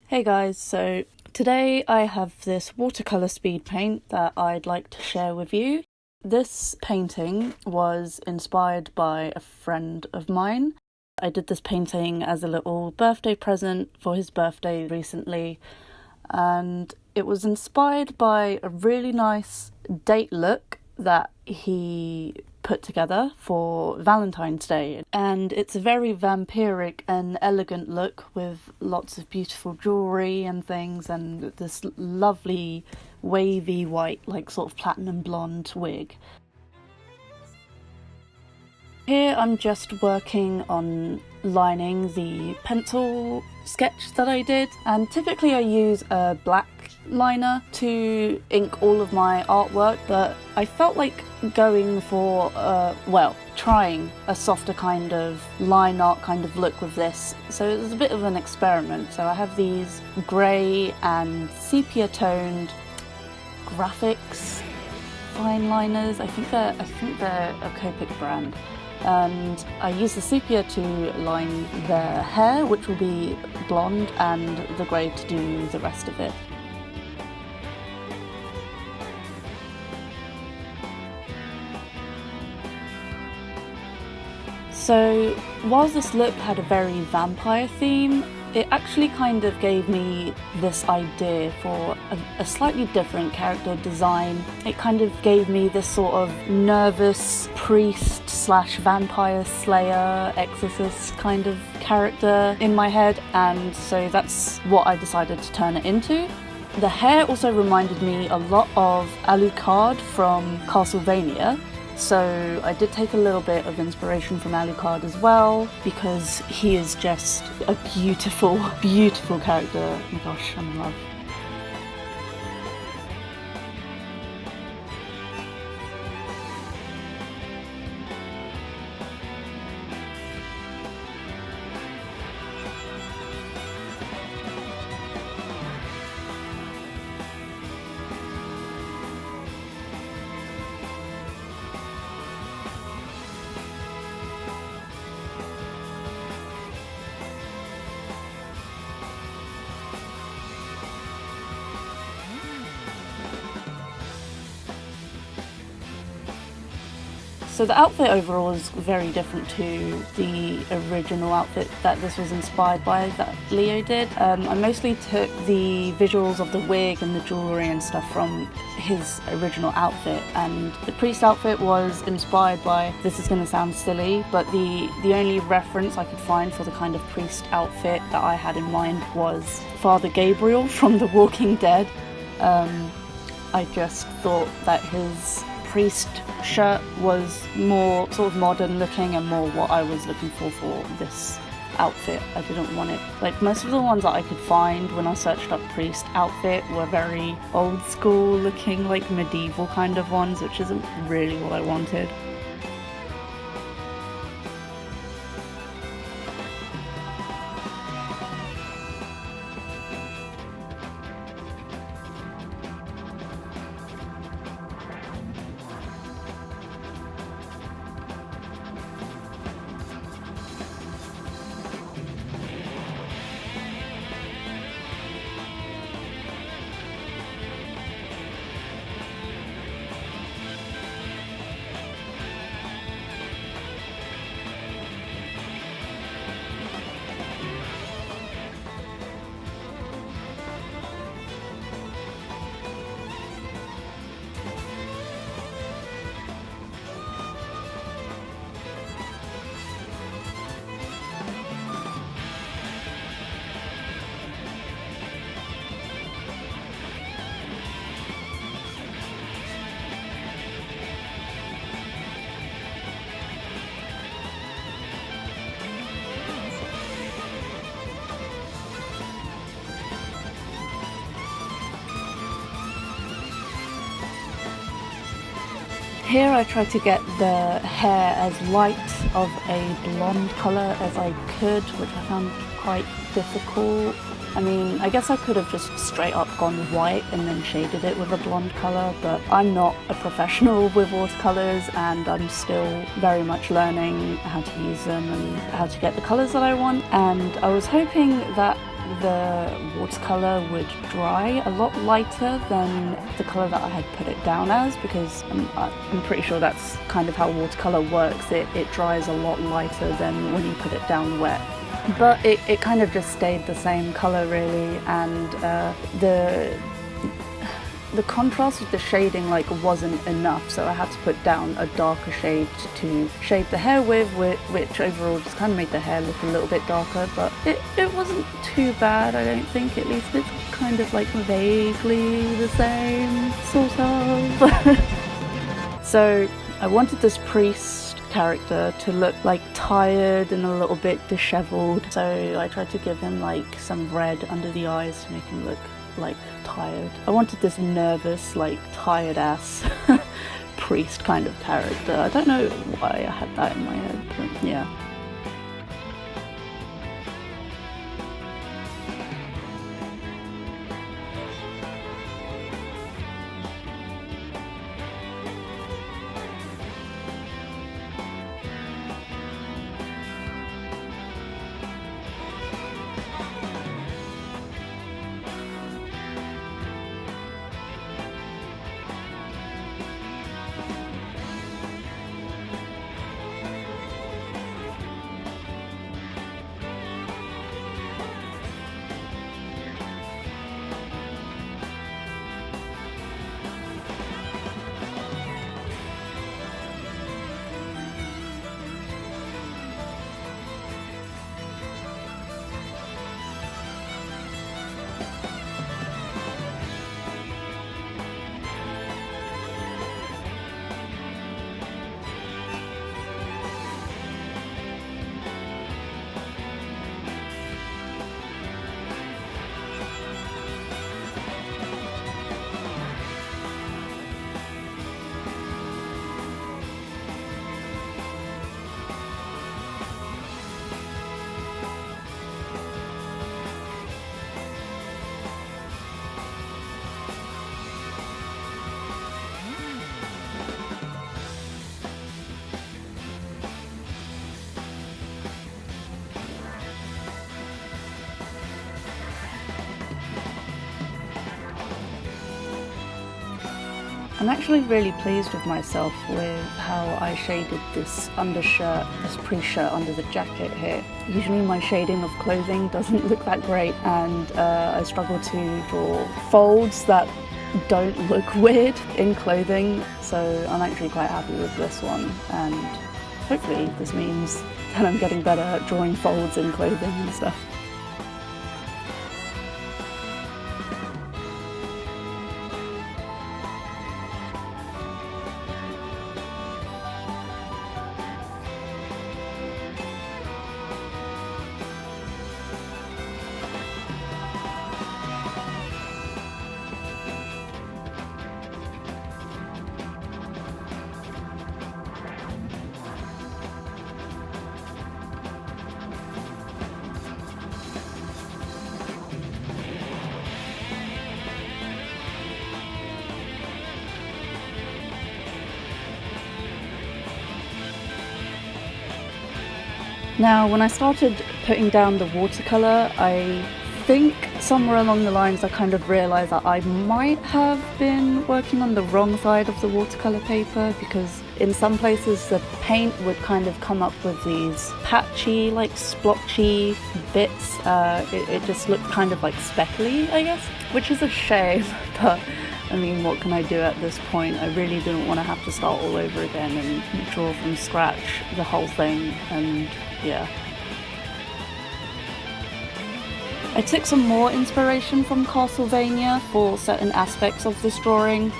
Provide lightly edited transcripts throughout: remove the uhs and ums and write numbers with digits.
Hey guys, so today I have this watercolour speed paint that I'd like to share with you. This painting was inspired by a friend of mine. I did this painting as a little birthday present for his birthday recently, and it was inspired by a really nice date look that he put together for Valentine's Day, and it's a very vampiric and elegant look with lots of beautiful jewellery and things and this lovely wavy white, like sort of platinum blonde wig. Here I'm just working on lining the pencil sketch that I did, and typically I use a black liner to ink all of my artwork, but I felt like going for trying a softer kind of line art kind of look with this, so it was a bit of an experiment. So I have these grey and sepia toned graphics fine liners. I think they're a Copic brand, and I use the sepia to line their hair, which will be blonde, and the grey to do the rest of it. So whilst this look had a very vampire theme, it actually kind of gave me this idea for a slightly different character design. It kind of gave me this sort of nervous priest slash vampire slayer exorcist kind of character in my head, and so that's what I decided to turn it into. The hair also reminded me a lot of Alucard from Castlevania. So I did take a little bit of inspiration from Alucard as well, because he is just a beautiful, beautiful character. Oh my gosh, I'm in love. So the outfit overall is very different to the original outfit that this was inspired by, that Leo did. I mostly took the visuals of the wig and the jewellery and stuff from his original outfit, and the priest outfit was inspired by, this is going to sound silly, but the only reference I could find for the kind of priest outfit that I had in mind was Father Gabriel from The Walking Dead. I just thought that his priest shirt was more sort of modern looking and more what I was looking for this outfit. I didn't want it, like most of the ones that I could find when I searched up priest outfit were very old school looking, like medieval kind of ones, which isn't really what I wanted. Here I tried to get the hair as light of a blonde colour as I could, which I found quite difficult. I mean, I guess I could have just straight up gone white and then shaded it with a blonde colour, but I'm not a professional with watercolours and I'm still very much learning how to use them and how to get the colours that I want. And I was hoping that the watercolor would dry a lot lighter than the color that I had put it down as, because I'm pretty sure that's kind of how watercolor works. It dries a lot lighter than when you put it down wet. But it kind of just stayed the same color really, and the contrast with the shading like wasn't enough, so I had to put down a darker shade to shade the hair with, which overall just kind of made the hair look a little bit darker, but it wasn't too bad, I don't think. At least it's kind of like vaguely the same, sort of. So I wanted this priest character to look like tired and a little bit disheveled, so I tried to give him like some red under the eyes to make him look like tired. I wanted this nervous, like tired ass priest kind of character. I don't know why I had that in my head, but yeah. I'm actually really pleased with myself with how I shaded this undershirt, this pre-shirt under the jacket here. Usually my shading of clothing doesn't look that great, and I struggle to draw folds that don't look weird in clothing, so I'm actually quite happy with this one, and hopefully this means that I'm getting better at drawing folds in clothing and stuff. Now, when I started putting down the watercolor, I think somewhere along the lines I kind of realised that I might have been working on the wrong side of the watercolor paper, because in some places the paint would kind of come up with these patchy, like splotchy bits. It just looked kind of like speckly, I guess, which is a shame, but I mean, what can I do at this point? I really didn't want to have to start all over again and draw from scratch the whole thing, and yeah. I took some more inspiration from Castlevania for certain aspects of this drawing.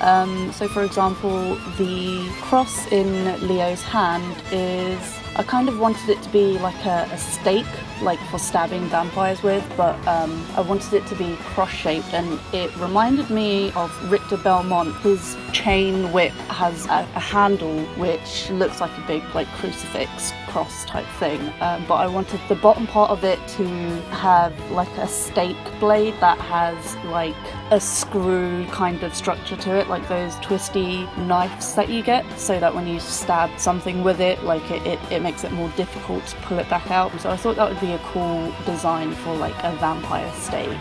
So for example, the cross in Leo's hand is, I kind of wanted it to be like a stake, like for stabbing vampires with, but I wanted it to be cross-shaped, and it reminded me of Richter Belmont. His chain whip has a handle which looks like a big like crucifix cross type thing, but I wanted the bottom part of it to have like a stake blade that has like a screw kind of structure to it, like those twisty knives that you get, so that when you stab something with it, like it it makes it more difficult to pull it back out. So I thought that would be a cool design for like a vampire stake.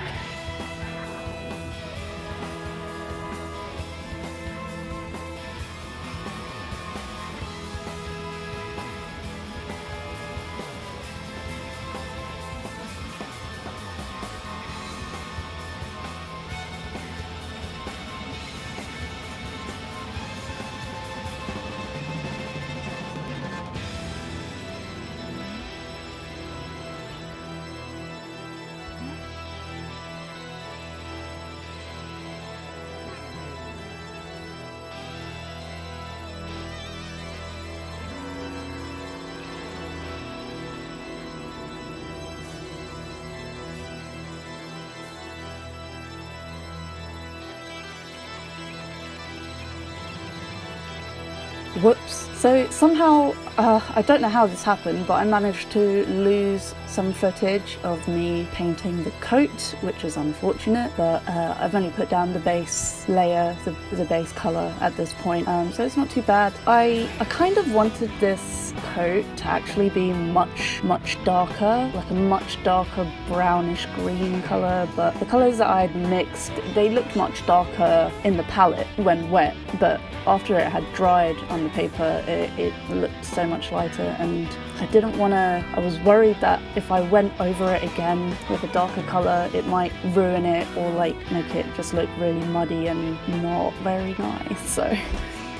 Whoops. So somehow, I don't know how this happened, but I managed to lose some footage of me painting the coat, which was unfortunate, but I've only put down the base layer, the base colour at this point, so it's not too bad. I kind of wanted this coat to actually be much darker, like a much darker brownish green colour, but the colours that I'd mixed, they looked much darker in the palette when wet, but after it had dried on the paper, it looked so much lighter, and I was worried that if I went over it again with a darker colour, it might ruin it or like make it just look really muddy and not very nice. So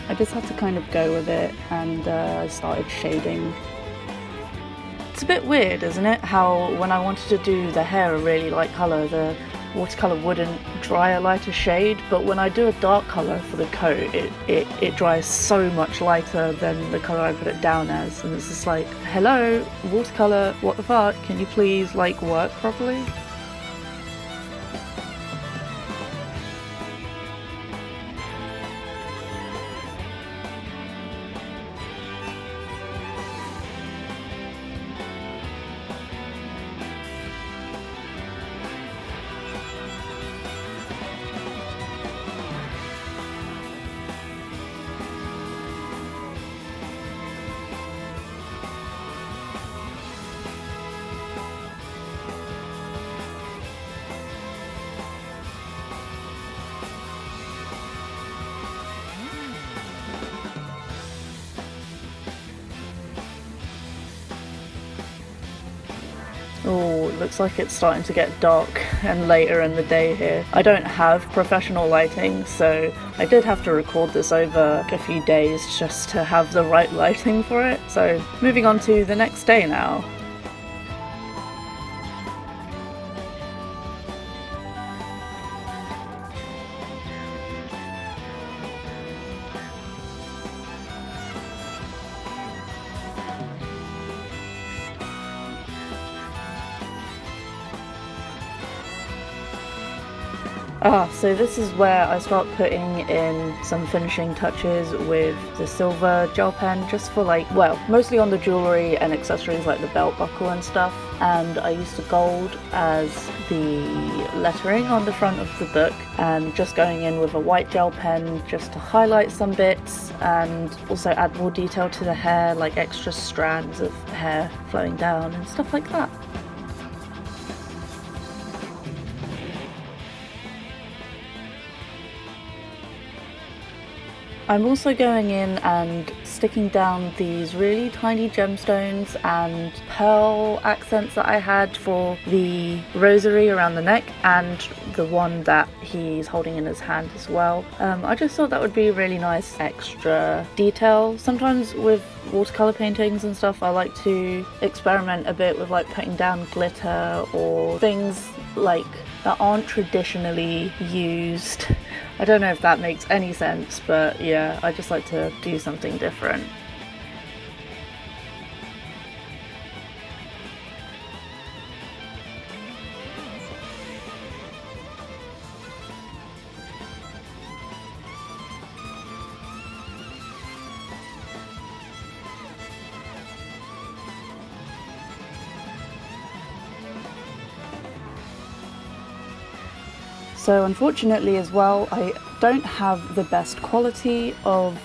I just had to kind of go with it, and I started shading. It's a bit weird, isn't it? How when I wanted to do the hair a really light colour, the watercolour wouldn't dry a lighter shade, but when I do a dark colour for the coat, it dries so much lighter than the colour I put it down as, and it's just like, hello, watercolour, what the fuck, can you please like work properly? Oh, it looks like it's starting to get dark and later in the day here. I don't have professional lighting, so I did have to record this over a few days just to have the right lighting for it. So moving on to the next day now. So this is where I start putting in some finishing touches with the silver gel pen, just for like, well, mostly on the jewellery and accessories like the belt buckle and stuff. And I used the gold as the lettering on the front of the book, and just going in with a white gel pen just to highlight some bits and also add more detail to the hair, like extra strands of hair flowing down and stuff like that. I'm also going in and sticking down these really tiny gemstones and pearl accents that I had for the rosary around the neck and the one that he's holding in his hand as well. I just thought that would be a really nice extra detail. Sometimes with watercolor paintings and stuff, I like to experiment a bit with like putting down glitter or things like that aren't traditionally used. I don't know if that makes any sense, but yeah, I just like to do something different. So unfortunately as well, I don't have the best quality of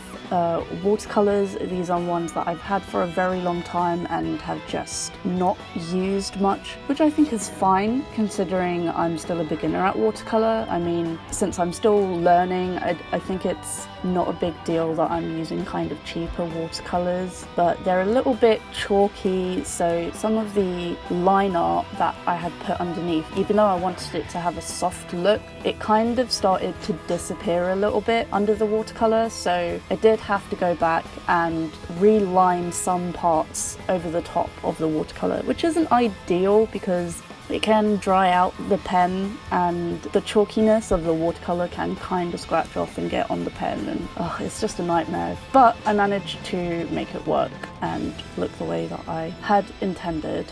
watercolors. These are ones that I've had for a very long time and have just not used much, which I think is fine considering I'm still a beginner at watercolor. I mean, since I'm still learning, I think it's not a big deal that I'm using kind of cheaper watercolors, but they're a little bit chalky, so some of the line art that I had put underneath, even though I wanted it to have a soft look, it kind of started to disappear a little bit under the watercolor, so I did have to go back and reline some parts over the top of the watercolor, which isn't ideal because it can dry out the pen and the chalkiness of the watercolor can kind of scratch off and get on the pen, and it's just a nightmare. But I managed to make it work and look the way that I had intended.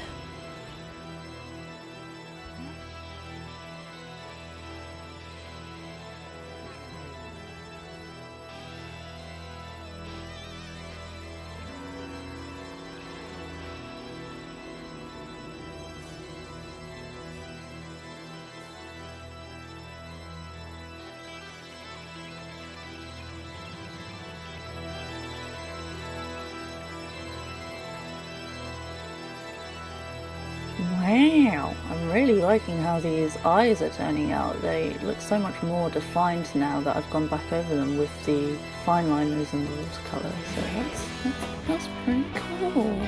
Wow, I'm really liking how these eyes are turning out. They look so much more defined now that I've gone back over them with the fine liners and the watercolour, so that's pretty cool.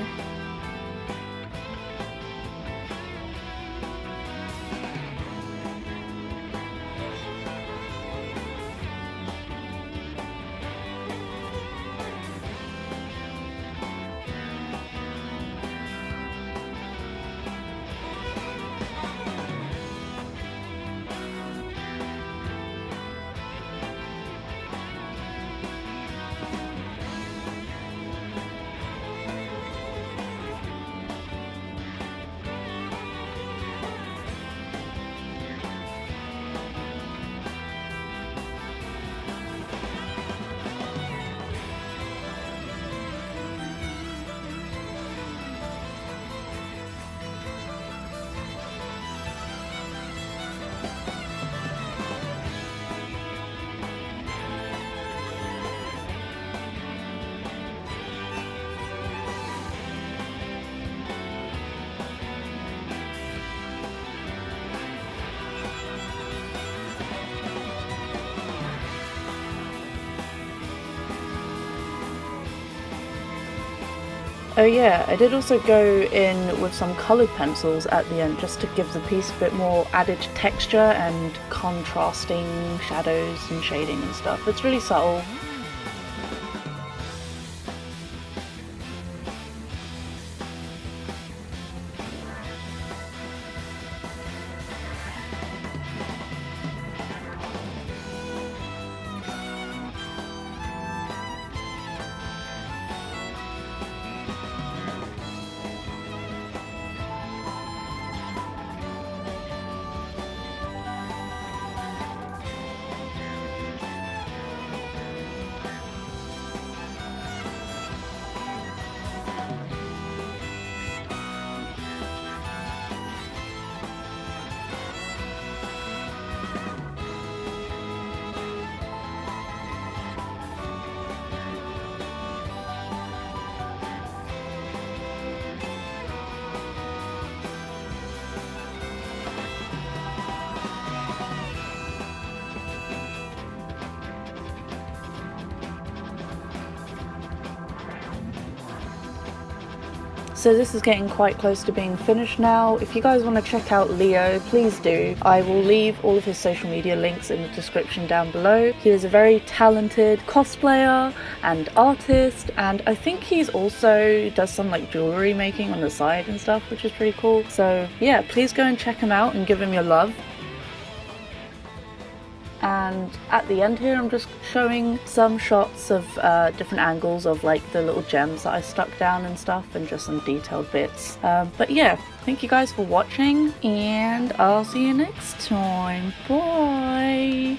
Oh yeah, I did also go in with some coloured pencils at the end just to give the piece a bit more added texture and contrasting shadows and shading and stuff. It's really subtle. So this is getting quite close to being finished now. If you guys want to check out Leo, please do. I will leave all of his social media links in the description down below. He is a very talented cosplayer and artist, and I think he's also does some like jewelry making on the side and stuff, which is pretty cool. So yeah, please go and check him out and give him your love. And at the end here I'm just showing some shots of different angles of like the little gems that I stuck down and stuff, and just some detailed bits. But yeah, thank you guys for watching, and I'll see you next time. Bye!